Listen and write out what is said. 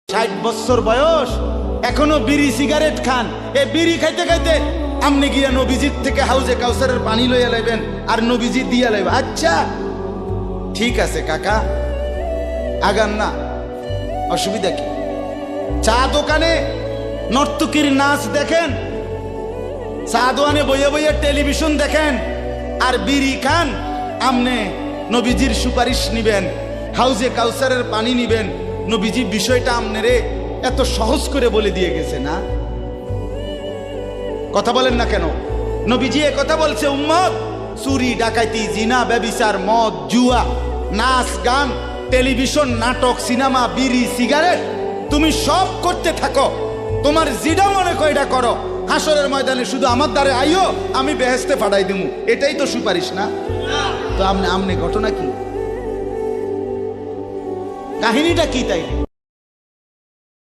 60 বছর বয়স এখনো বিড়ি সিগারেট খান। এই বিড়ি খাইতে খাইতে আমনে গিয়া নবীজির থেকে হাউজে কাউসারের পানি লইয়া লাইবেন আর নবীজি দিয়া লাইবেন। আচ্ছা ঠিক আছে কাকা, আগান না, অসুবিধা কি? চা দোকানে নর্তকীর নাচ দেখেন, চা দোকানে বইয়া বইয়া টেলিভিশন দেখেন, আর বিড়ি খান। আমনে নবীজির সুপারিশ নিবেন, হাউজে কাউসারের পানি নিবেন। নবীজি বিষয়টা আমনেরে এত সহজ করে বলে দিয়ে গেছে না? কথা বলেন না কেন? নবীজি এ কথা বলছে, উম্মত চুরি ডাকাতি জিনা ব্যভিচার মদ জুয়া নাচ গান টেলিভিশন নাটক সিনেমা বিড়ি সিগারেট তুমি সব করতে থাকো, তোমার যেটা মনে করে এটা করো। হাসরের ময়দানে শুধু আমার দ্বারে আইও, আমি বেহেশতে পাঠাই দিমু। এটাই তো সুপারিশ না? তো আমনে ঘটনা কি, কাহিনীটা কি তাই?